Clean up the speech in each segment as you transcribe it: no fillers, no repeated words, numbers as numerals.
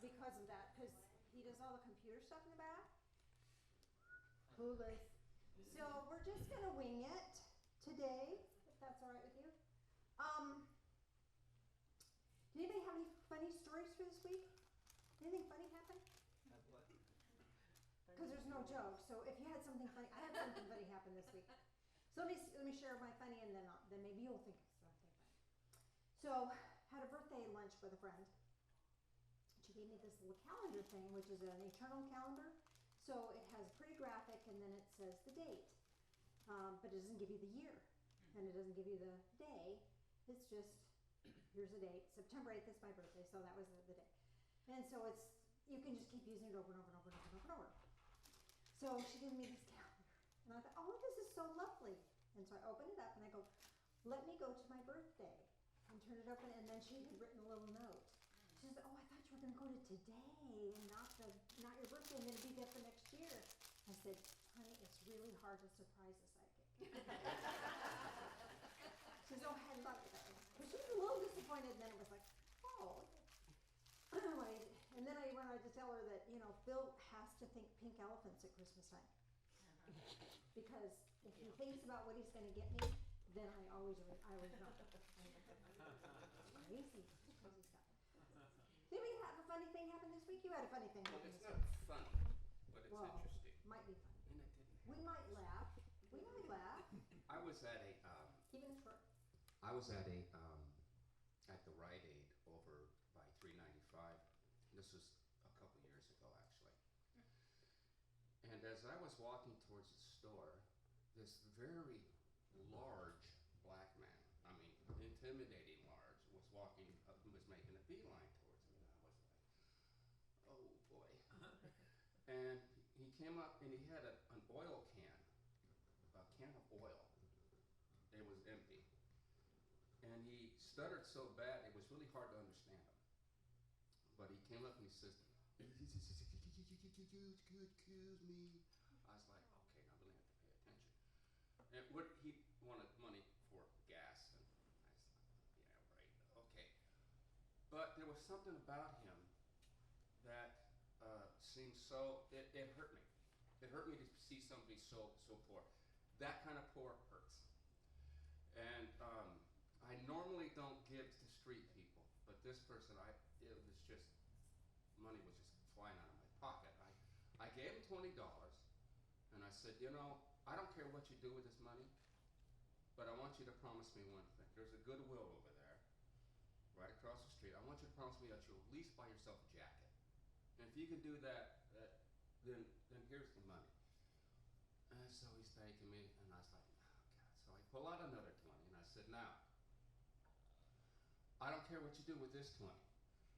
because of that, because he does all the computer stuff in the back. Clueless. So we're just gonna wing it today, if that's all right with you. Did anybody have any funny stories for this week? Anything funny happen? What? Because there's no joke. So if you had something funny, I had something funny happen this week. So let me share my funny, and then maybe you'll think of something funny. So had a birthday lunch with a friend. She gave me this little calendar thing, which is an eternal calendar. So it has a pretty graphic, and then it says the date, but it doesn't give you the year, and it doesn't give you the day. It's just, here's the date. September 8th is my birthday, so that was the day. And so you can just keep using it over and over and over and over and over. So she gave me this calendar, and I thought, oh, this is so lovely. And so I opened it up, and I go, let me go to my birthday, and turn it open, and then she had written a little note. She said, oh, I thought you were going to go to today and not your birthday and then be there for next year. I said, honey, it's really hard to surprise a psychic. She says, oh, I love it. But she was a little disappointed, and then it was like, oh. Anyway, and then I wanted to tell her that, Phil has to think pink elephants at Christmas time. Because if he thinks about what he's going to get me, then I always know. It's crazy stuff. Did we have a funny thing happen this week? You had a funny thing happen this week. Well, it's not funny, but it's interesting. Might be funny. And it didn't happen. We might laugh. I was at a, Even short. at the Rite Aid over by 395. This was a couple years ago, actually. And as I was walking towards the store, this very large black man, I mean, intimidating large, was making a beeline towards me. And I was like, oh boy. And he came up and he had an oil can, a can of oil. It was empty. And he stuttered so bad, it was really hard to understand him. But he came up and he says, excuse me. I was like, okay, now I'm gonna have to pay attention. And he wanted money for gas, and I was like, yeah, right, okay. But there was something about him that seemed so, it hurt me. It hurt me to see somebody so poor. That kind of poor hurts. And I normally don't give to street people, but this person, money was just flying out of my pocket. I gave him $20, and I said, I don't care what you do with this money, but I want you to promise me one thing. There's a Goodwill over there, right across the street. I want you to promise me that you'll at least buy yourself a jacket. And if you can do that, then here's the money. And so he's thanking me, and I was like, oh God. So I pull out another 20, and I said, now, I don't care what you do with this 20,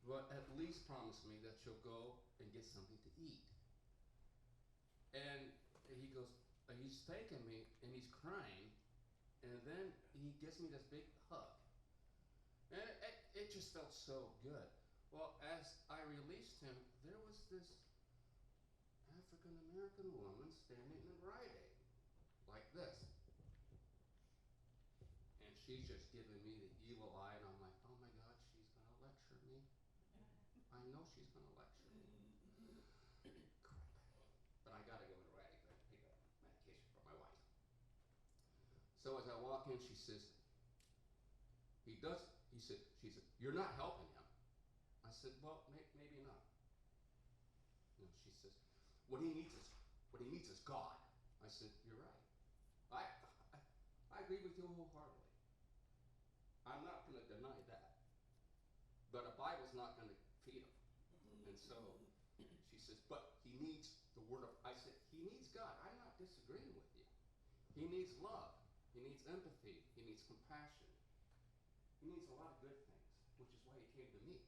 but at least promise me that you'll go and get something to eat. And he goes, he's thanking me, and he's crying, and then he gives me this big hug. And it just felt so good. Well, as I released him, there was this African-American woman standing in Rite Aid, like this. And she's just giving me the evil eye, and I'm like, oh my God, she's gonna lecture me. I know she's gonna lecture me. Crap. But I gotta go to Rite Aid to pick up medication for my wife. So as I walk in, she says, she said, you're not helping him. I said, well, maybe not. She says, what he needs is God. I said, you're right. I agree with you wholeheartedly. I'm not going to deny that. But a Bible's not going to feed him. And so she says, but he needs the word of, I said, he needs God. I'm not disagreeing with you. He needs love. He needs empathy. He needs compassion. He needs a lot of good things, which is why he came to me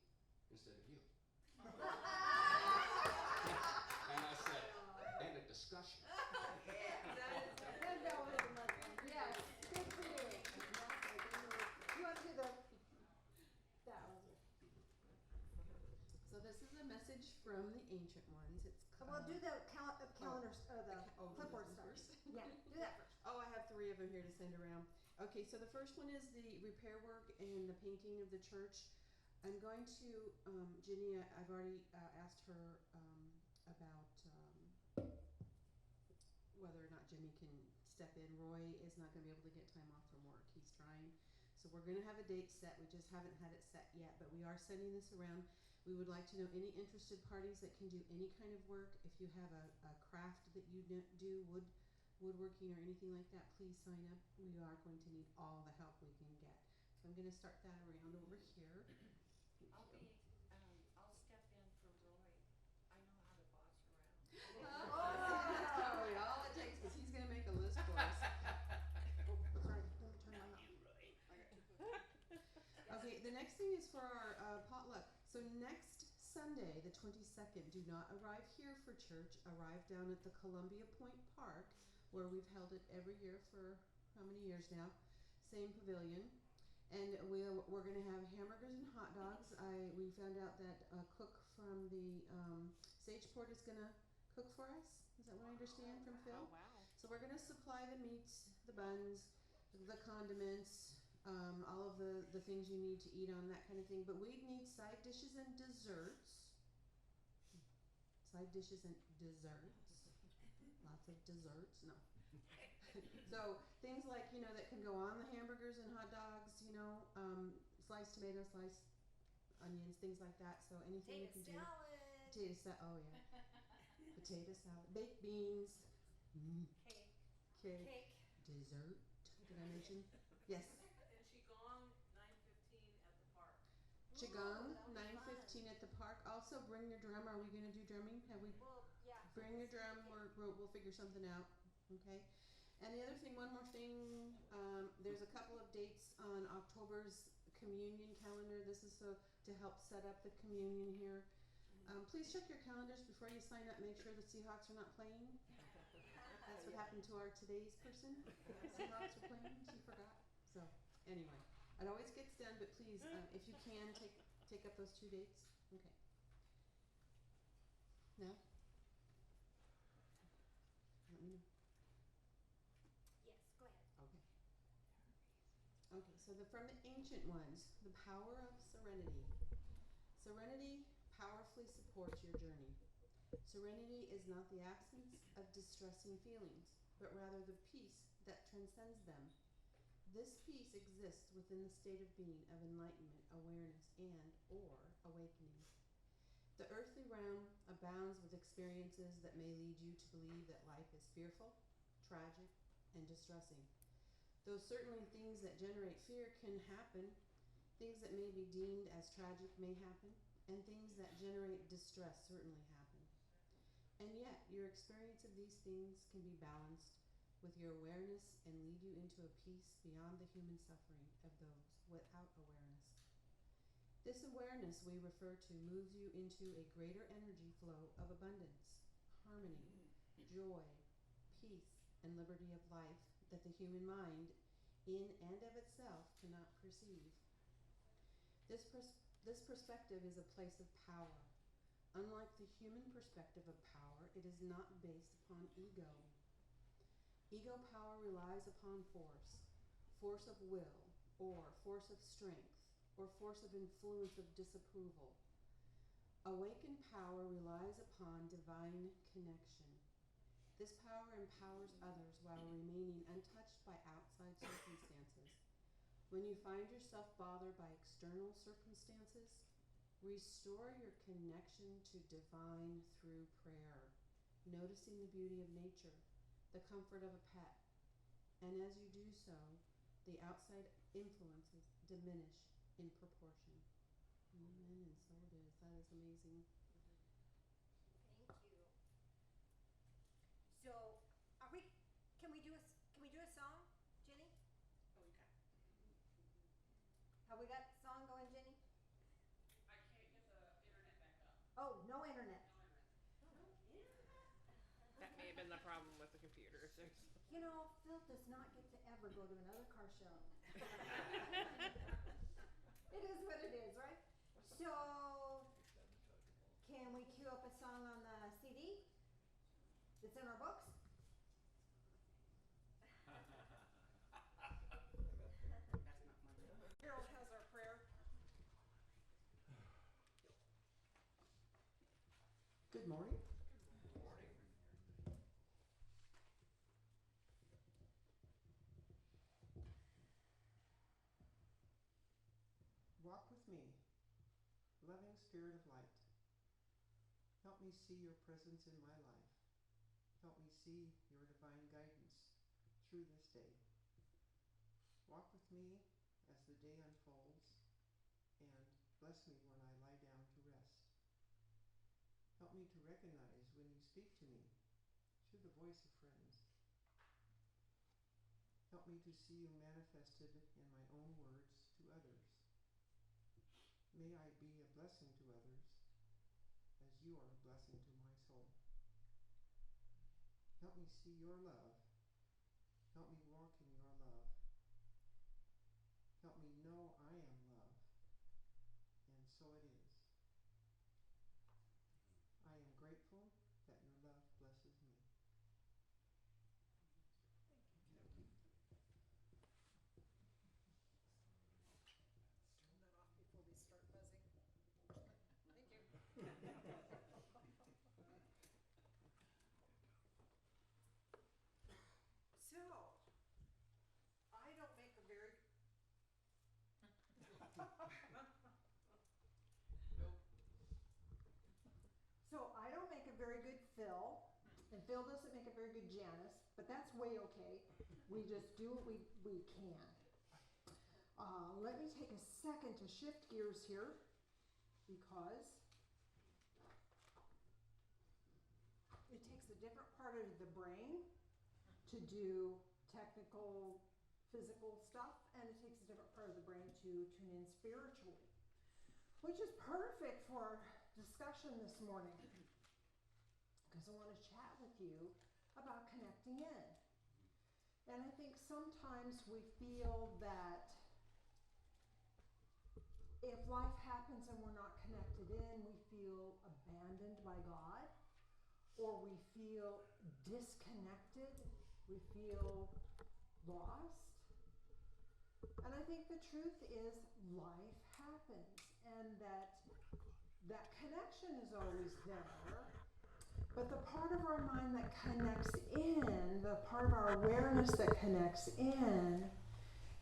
instead of you. And I said, end of discussion. Yes, good for you. You want to do that one? So this is a message from the ancient ones. It's Well, do the calendar, the clipboard first. Yeah, do that first. Oh, I have 3 of them here to send around. Okay, so the first one is the repair work and the painting of the church. I'm going to, Ginny, I've already asked her about whether or not Jimmy can step in. Roy is not going to be able to get time off from work. He's trying. So we're going to have a date set. We just haven't had it set yet, but we are sending this around. We would like to know any interested parties that can do any kind of work. If you have a craft that you do, woodworking or anything like that, please sign up. We are going to need all the help we can get. So I'm going to start that around over here. I'll step in for Roy. I know how to boss around. That's probably all it takes, because he's going to make a list for us. Sorry, let me turn mine off. Okay, the next thing is for our potluck. So next Sunday, the 22nd, do not arrive here for church. Arrive down at the Columbia Point Park, where we've held it every year for how many years now? Same pavilion. And we're going to have hamburgers and hot dogs. We found out that a cook from the Sageport is going to cook for us. Is that what I understand from Phil? Oh, wow. So we're going to supply the meats, the buns, the condiments, all of the things you need to eat on, that kind of thing. But we need side dishes and desserts. Side dishes and desserts. Lots of desserts. No. So things like, that can go on the hamburgers and hot dogs, sliced tomatoes, sliced onions, things like that. So anything you can do. Potato salad. Oh yeah. Potato salad. Baked beans. Cake. Dessert. Did I mention? Yes. Qigong, 9:15 at the park. Also, bring your drum. Are we going to do drumming? Bring your drum. We'll figure something out. Okay. And the other thing, one more thing. There's a couple of dates on October's communion calendar. This is to help set up the communion here. Please check your calendars before you sign up. Make sure the Seahawks are not playing. That's what happened to our today's person. The Seahawks are playing. She forgot. So anyway. It always gets done, but please, if you can, take up those 2 dates. Okay. No? Let me know. Yes, go ahead. Okay. Okay, so from the ancient ones, the power of serenity. Serenity powerfully supports your journey. Serenity is not the absence of distressing feelings, but rather the peace that transcends them. This peace exists within the state of being of enlightenment, awareness, and/or awakening. The earthly realm abounds with experiences that may lead you to believe that life is fearful, tragic, and distressing. Though certainly things that generate fear can happen, things that may be deemed as tragic may happen, and things that generate distress certainly happen. And yet, your experience of these things can be balanced with your awareness and lead you into a peace beyond the human suffering of those without awareness. This awareness we refer to moves you into a greater energy flow of abundance, harmony, joy, peace, and liberty of life that the human mind, in and of itself, cannot perceive. This perspective is a place of power. Unlike the human perspective of power, it is not based upon ego. Ego power relies upon force of will, or force of strength, or force of influence of disapproval. Awakened power relies upon divine connection. This power empowers others while remaining untouched by outside circumstances. When you find yourself bothered by external circumstances, restore your connection to divine through prayer, noticing the beauty of nature, the comfort of a pet, and as you do so, the outside influences diminish in proportion. Amen, and so it is. That is amazing. Thank you. So, can we do a song, Jenny? Have we got a song going, Jenny? I can't get the internet back up. Oh, no internet. That may have been the problem with the computer. Phil does not get to ever go to another car show. It is what it is, right? So, can we cue up a song on the CD that's in our books? Harold has our prayer. Good morning. Walk with me, loving spirit of light. Help me see your presence in my life. Help me see your divine guidance through this day. Walk with me as the day unfolds, and bless me when I lie down to rest. Help me to recognize when you speak to me through the voice of friends. Help me to see you manifested in my own words to others. May I be a blessing to others as you are a blessing to my soul. Help me see your love. Help me walk in your love. Help me know I am love. And so it is. I am grateful that your love blesses me. Turn that off before we start buzzing. Thank you. So, I don't make a very. So I don't make a very good Phil, and Phil doesn't make a very good Janice, but that's way okay. We just do what we can. Let me take a second to shift gears here, because it takes a different part of the brain to do technical, physical stuff, and it takes a different part of the brain to tune in spiritually, which is perfect for our discussion this morning, because I want to chat with you about connecting in. And I think sometimes we feel that if life happens and we're not connected in, we feel abandoned by God, or we feel disconnected, we feel lost. And I think the truth is life happens, and that connection is always there, but the part of our mind that connects in, the part of our awareness that connects in,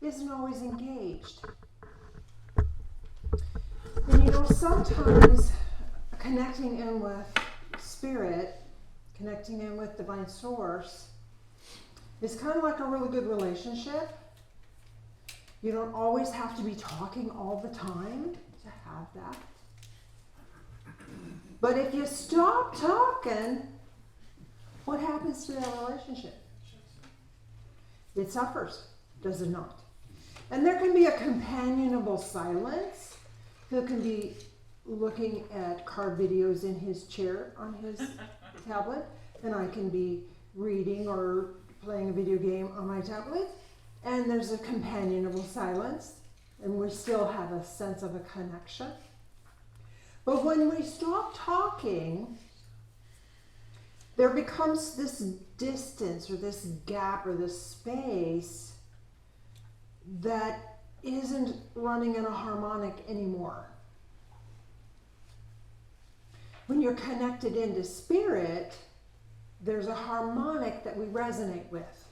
isn't always engaged. And sometimes connecting in with spirit, connecting in with divine source, is kind of like a really good relationship. You don't always have to be talking all the time to have that. But if you stop talking, what happens to that relationship? It suffers, does it not? And there can be a companionable silence. Who can be looking at car videos in his chair on his tablet, and I can be reading or playing a video game on my tablet, and there's a companionable silence, and we still have a sense of a connection. But when we stop talking, there becomes this distance or this gap or this space that isn't running in a harmonic anymore. When you're connected into spirit, there's a harmonic that we resonate with.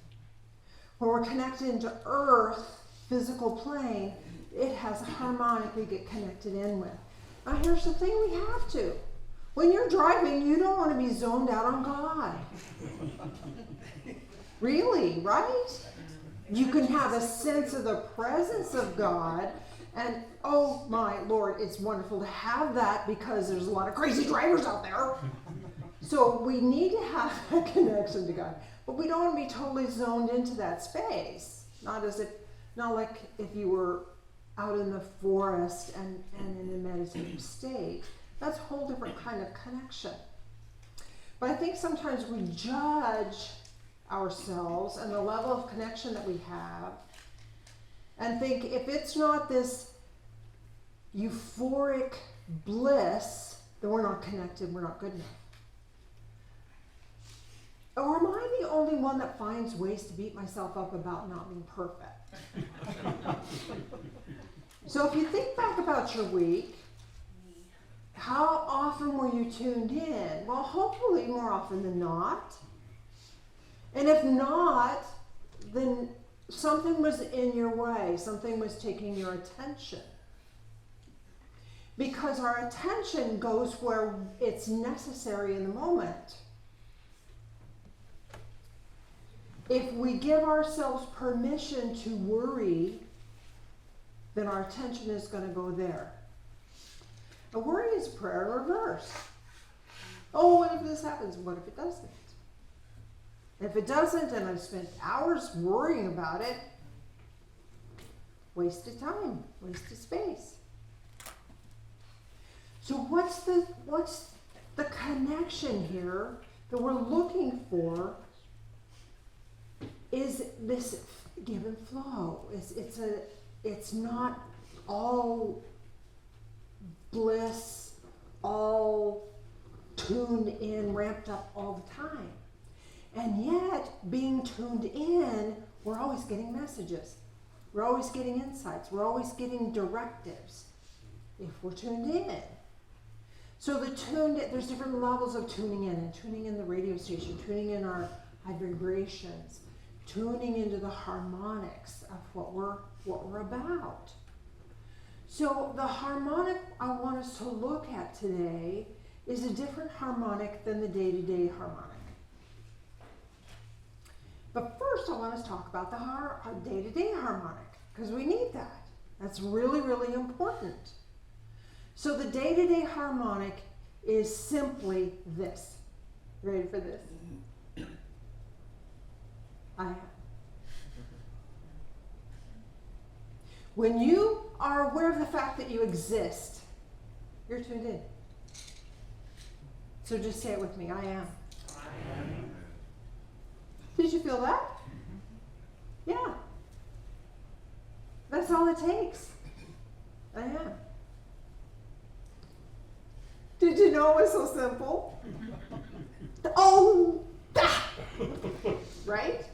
When we're connected into earth, physical plane, it has a harmonic we get connected in with. Now here's the thing, we have to. When you're driving, you don't want to be zoned out on God. Really, right? You can have a sense of the presence of God, and oh my Lord, it's wonderful to have that because there's a lot of crazy drivers out there. So we need to have a connection to God, but we don't want to be totally zoned into that space. Not like if you were out in the forest and in a meditative state. That's a whole different kind of connection. But I think sometimes we judge ourselves and the level of connection that we have and think if it's not this euphoric bliss, then we're not connected, we're not good enough. Or am I the only one that finds ways to beat myself up about not being perfect? So if you think back about your week, how often often were you tuned in? Well, hopefully more often than not. And if not, then something was in your way, something was taking your attention. Because our attention goes where it's necessary in the moment. If we give ourselves permission to worry, then our attention is going to go there. A worry is prayer in reverse. Oh, what if this happens? What if it doesn't? If it doesn't, and I've spent hours worrying about it, wasted time, wasted space. So what's the connection here that we're looking for? Is this give and flow? It's not all bliss, all tuned in, ramped up all the time. And yet, being tuned in, we're always getting messages. We're always getting insights. We're always getting directives if we're tuned in. So there's different levels of tuning in, and tuning in the radio station, tuning in our high vibrations, tuning into the harmonics of what we're about. So the harmonic I want us to look at today is a different harmonic than the day-to-day harmonic. But first I want us to talk about the day-to-day harmonic, because we need that. That's really, really important. So the day-to-day harmonic is simply this. Ready for this? I am. When you are aware of the fact that you exist, you're tuned in. So just say it with me. I am. Did you feel that? Yeah. That's all it takes. I am. Did you know it was so simple? Oh, right?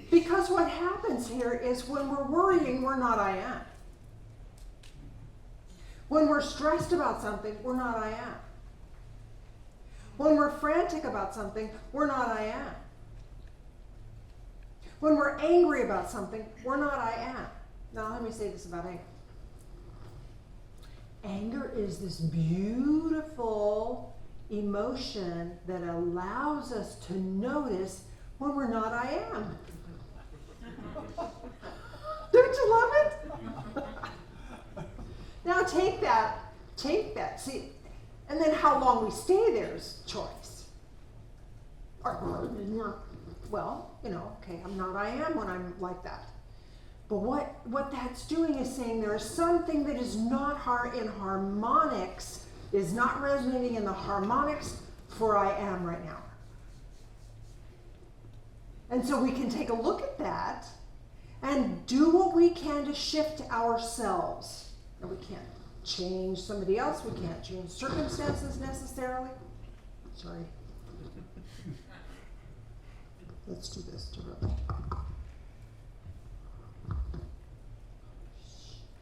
Because what happens here is when we're worrying, we're not I am. When we're stressed about something, we're not I am. When we're frantic about something, we're not I am. When we're angry about something, we're not I am. Now let me say this about anger. Anger is this beautiful emotion that allows us to notice when we're not I am. Don't you love it? Now take that. See, and then how long we stay there is choice. Well, okay, I'm not I am when I'm like that. But what that's doing is saying there is something that is not in harmonics, is not resonating in the harmonics for I am right now. And so we can take a look at that and do what we can to shift ourselves. And we can't change somebody else. We can't change circumstances necessarily. Sorry. Let's do this differently.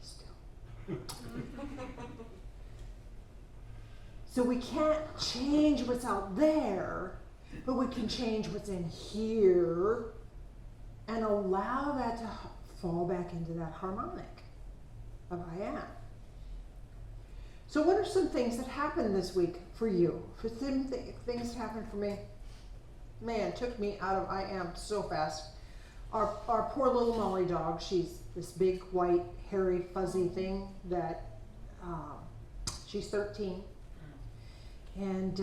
Still. So we can't change what's out there, but we can change what's in here and allow that to fall back into that harmonic of I am. So what are some things that happened this week for you? For things that happened for me? Man, it took me out of I am so fast. Our poor little Molly dog, she's this big, white, hairy, fuzzy thing that she's 13. And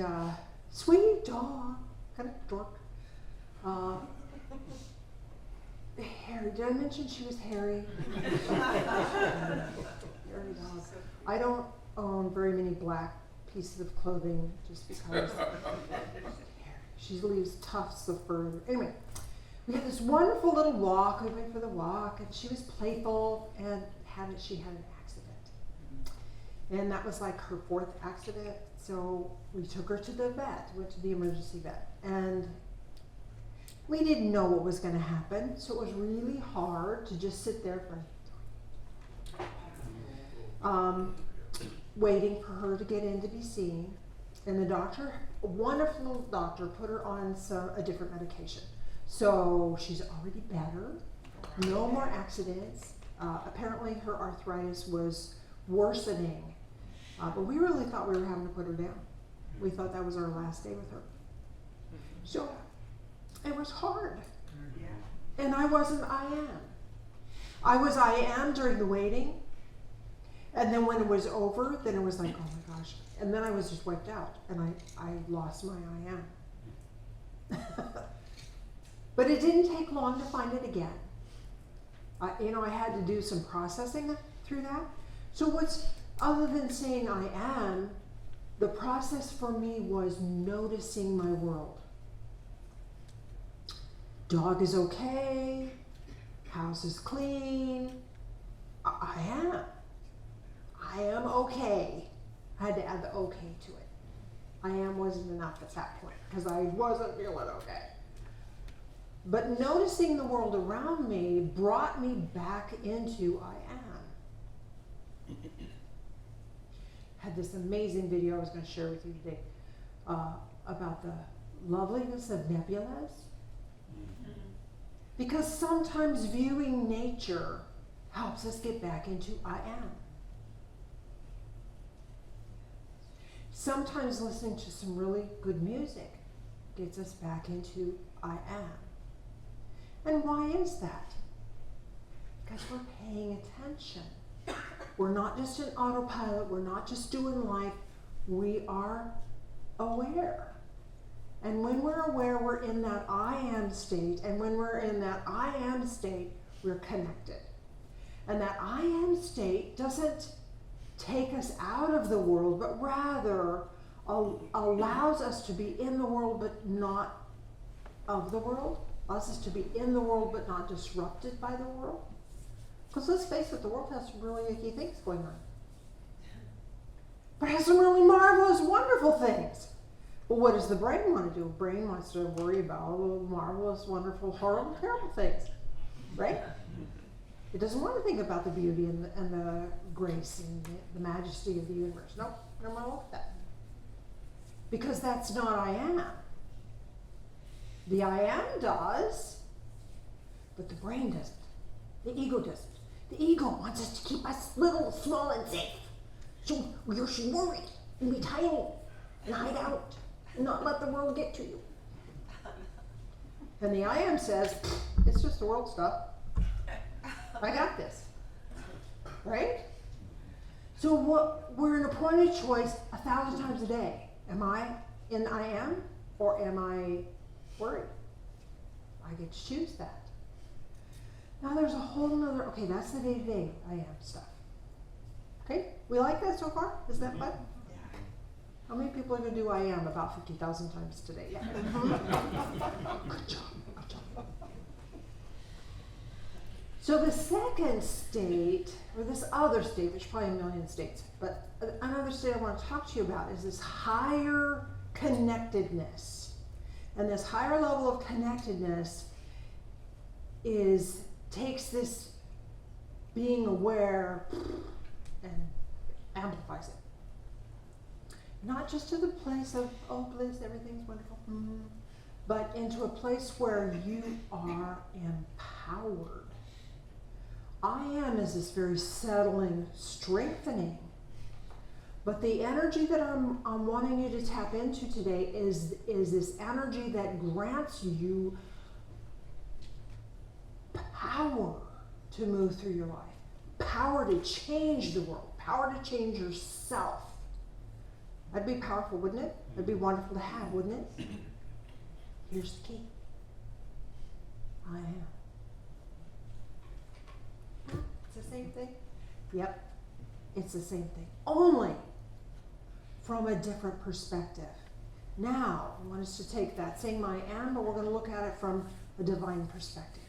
sweet dog, kind of dork. Hairy. Did I mention she was hairy? Hairy dog. I don't own very many black pieces of clothing just because she leaves tufts of fur. Anyway, we had this wonderful little walk. We went for the walk, and she was playful, and she had an accident. And that was like her 4th accident. So we took her to the vet, went to the emergency vet, and we didn't know what was going to happen, so it was really hard to just sit there for waiting for her to get in to be seen. And the doctor, a wonderful doctor, put her on a different medication. So she's already better, no more accidents. Apparently her arthritis was worsening, but we really thought we were having to put her down. We thought that was our last day with her. So it was hard. And I wasn't I am. I was I am during the waiting. And then when it was over, then it was like, oh my gosh. And then I was just wiped out and I lost my I am. But it didn't take long to find it again. I had to do some processing through that. So what's, other than saying I am, the process for me was noticing my world. Dog is okay, house is clean, I am. I am okay. I had to add the okay to it. I am wasn't enough at that point because I wasn't feeling okay. But noticing the world around me brought me back into I am. Had this amazing video I was going to share with you today about the loveliness of nebulas. Because sometimes viewing nature helps us get back into I am. Sometimes listening to some really good music gets us back into I am. And why is that? Because we're paying attention. We're not just in autopilot, we're not just doing life, we are aware. And when we're aware, we're in that I am state, and when we're in that I am state, we're connected. And that I am state doesn't take us out of the world, but rather allows us to be in the world but not of the world, allows us to be in the world but not disrupted by the world. Because let's face it, the world has some really icky things going on. But it has some really marvelous, wonderful things. But what does the brain want to do? The brain wants to worry about all the marvelous, wonderful, horrible, terrible things, right? It doesn't want to think about the beauty and the grace and the majesty of the universe. Nope, no more look at that. Because that's not I am. The I am does, but the brain doesn't. The ego doesn't. The ego wants us to keep us little, small, and safe. So you should worry and be tiny and hide out and not let the world get to you. And the I am says, it's just the world stuff. I got this. Right? So we're in a point of choice 1,000 times a day. Am I in I am or am I worried? I get to choose that. Now there's a whole nother, okay, that's the day-to-day I am stuff. Okay, we like that so far? Isn't that fun? How many people are going to do I am about 50,000 times today? Yeah. Good job. So the second state, or this other state, there's probably a million states, but another state I want to talk to you about is this higher connectedness. And this higher level of connectedness takes this being aware and amplifies it. Not just to the place of, oh, bliss, everything's wonderful, but into a place where you are empowered. I am is this very settling, strengthening. But the energy that I'm wanting you to tap into today is this energy that grants you power to move through your life, power to change the world, power to change yourself. That'd be powerful, wouldn't it? That'd be wonderful to have, wouldn't it? Here's the key. I am. It's the same thing? Yep, it's the same thing. Only from a different perspective. Now, I want us to take that same I am, but we're going to look at it from a divine perspective.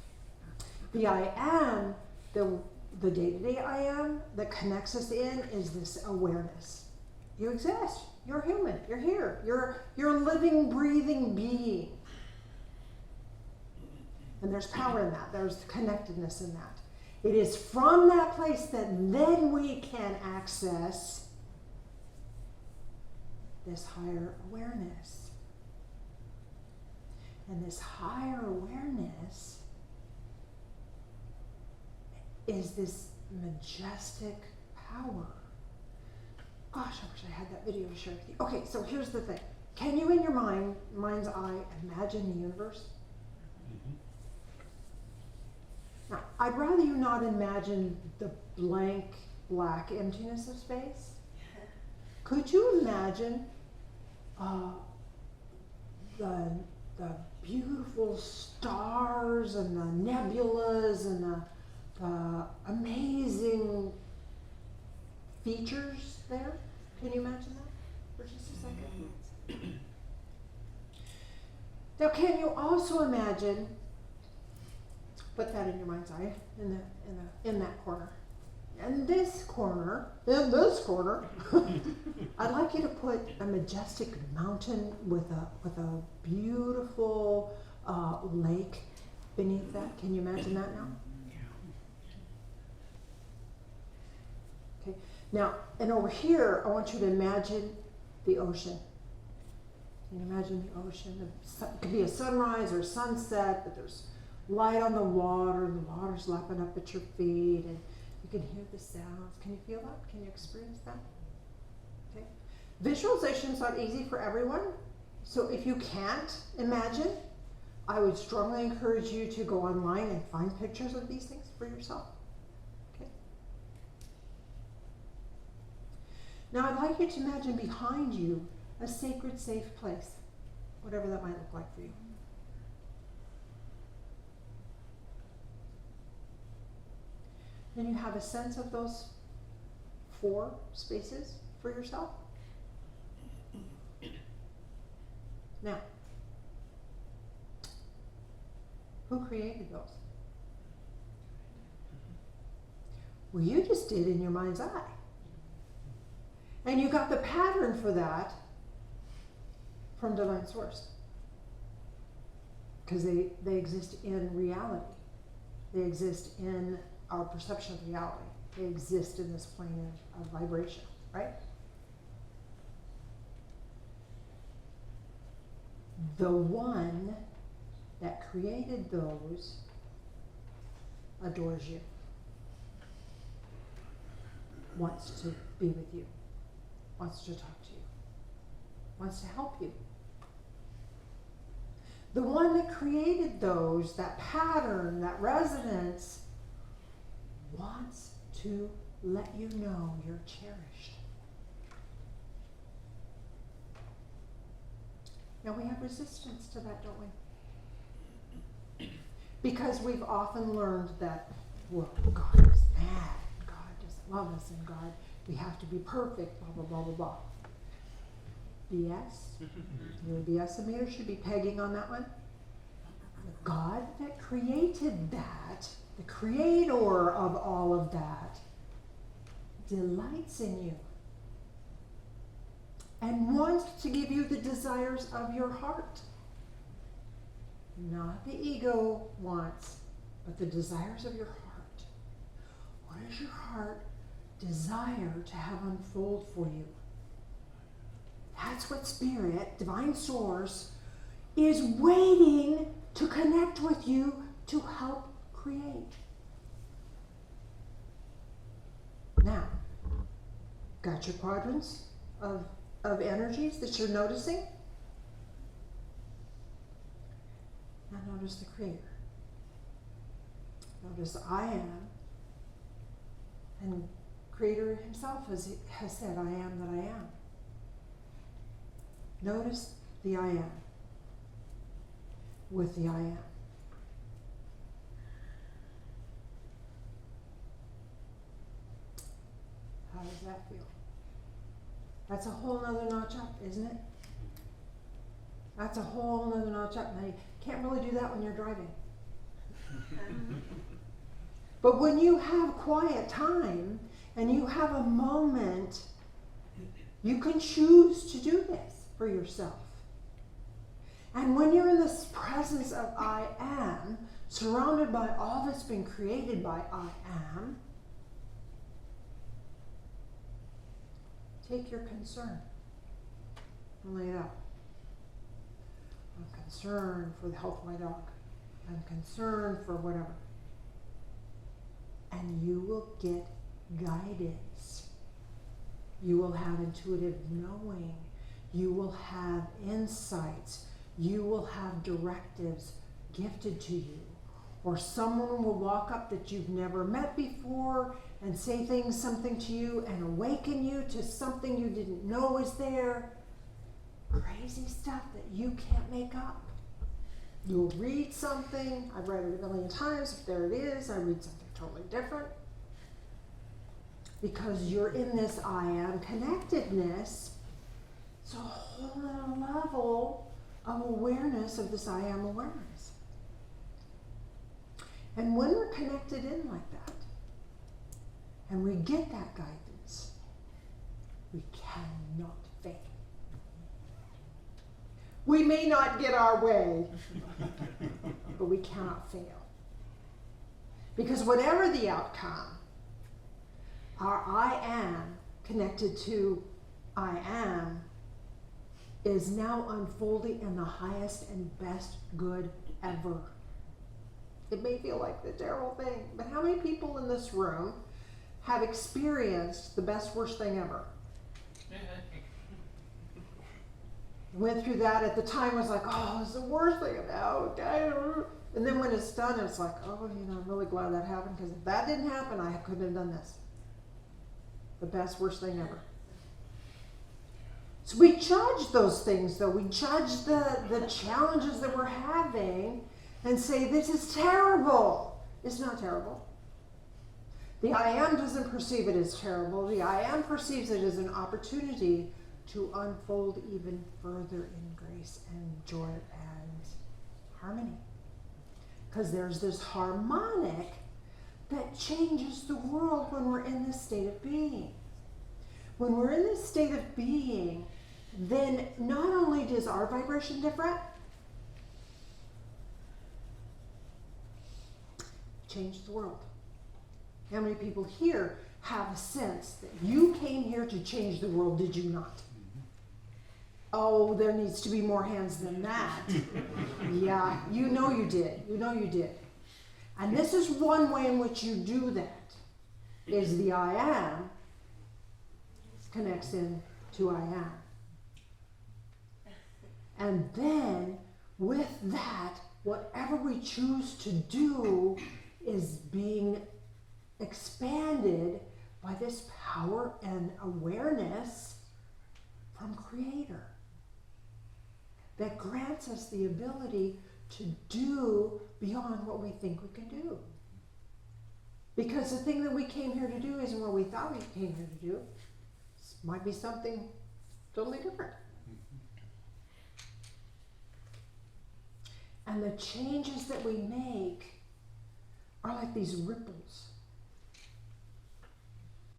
The I am, the day-to-day I am that connects us in is this awareness. You exist. You're human. You're here. You're a living, breathing being. And there's power in that. There's connectedness in that. It is from that place that then we can access this higher awareness. And this higher awareness is this majestic power. Gosh, I wish I had that video to share with you. Okay, so here's the thing. Can you in your mind's eye, imagine the universe? Now, I'd rather you not imagine the blank, black emptiness of space. Could you imagine the beautiful stars and the nebulas and the amazing features there? Can you imagine that for just a second? Now, can you also imagine? Put that in your mind's eye, in that corner. In this corner, I'd like you to put a majestic mountain with a beautiful lake beneath that. Can you imagine that now? Okay. Now, and over here, I want you to imagine the ocean. Can you imagine the ocean? It could be a sunrise or sunset, but there's light on the water, and the water's lapping up at your feet, and you can hear the sounds. Can you feel that? Can you experience that? Okay. Visualization is not easy for everyone, so if you can't imagine, I would strongly encourage you to go online and find pictures of these things for yourself. Okay. Now, I'd like you to imagine behind you a sacred, safe place, whatever that might look like for you. Then you have a sense of those 4 spaces for yourself. Now, who created those? Well, you just did in your mind's eye. And you got the pattern for that from Divine Source. Because they exist in reality. They exist in our perception of reality. They exist in this plane of vibration, right? The one that created those adores you, wants to be with you, wants to talk to you, wants to help you. The one that created those, that pattern, that resonance, wants to let you know you're cherished. Now, we have resistance to that, don't we? Because we've often learned that, well, God is mad, God doesn't love us, and God, we have to be perfect, blah, blah, blah, blah, blah. BS. Your BS meter should be pegging on that one. The God that created that, the creator of all of that, delights in you and wants to give you the desires of your heart. Not the ego wants, but the desires of your heart. What does your heart desire to have unfold for you? That's what Spirit, Divine Source, is waiting to connect with you to help create. Now, got your quadrants of energies that you're noticing? Now notice the Creator. Notice I am. And Creator himself has said, I am that I am. Notice the I am with the I am. How does that feel? That's a whole nother notch up, isn't it? That's a whole nother notch up. Now, you can't really do that when you're driving. But when you have quiet time and you have a moment, you can choose to do this for yourself. And when you're in this presence of I am, surrounded by all that's been created by I am, take your concern and lay it out. I'm concerned for the health of my dog. I'm concerned for whatever. And you will get guidance. You will have intuitive knowing. You will have insights. You will have directives gifted to you. Or someone will walk up that you've never met before and say something to you and awaken you to something you didn't know was there. Crazy stuff that you can't make up. You'll read something, I've read it a million times, if there it is, I read something totally different. Because you're in this I am connectedness, it's a whole other level of awareness of this I am awareness. And when we're connected in like that, and we get that guidance, we cannot fail. We may not get our way, but we cannot fail. Because whatever the outcome, our I am connected to I am is now unfolding in the highest and best good ever. It may feel like the terrible thing, but how many people in this room have experienced the best, worst thing ever? Went through that at the time, was like, oh, it's the worst thing about. And then when it's done, it's like, oh, I'm really glad that happened, because if that didn't happen, I couldn't have done this. The best, worst thing ever. So we judge those things, though. We judge the challenges that we're having and say, this is terrible. It's not terrible. The I am doesn't perceive it as terrible. The I am perceives it as an opportunity to unfold even further in grace and joy and harmony. Because there's this harmonic that changes the world when we're in this state of being. When we're in this state of being, then not only does our vibration different, change the world. How many people here have a sense that you came here to change the world, did you not? Oh, there needs to be more hands than that. Yeah, you know you did. You know you did. And this is one way in which you do that, is the I am connects in to I am. And then with that, whatever we choose to do is being expanded by this power and awareness from Creator that grants us the ability to do beyond what we think we can do. Because the thing that we came here to do isn't what we thought we came here to do. It might be something totally different. And the changes that we make are like these ripples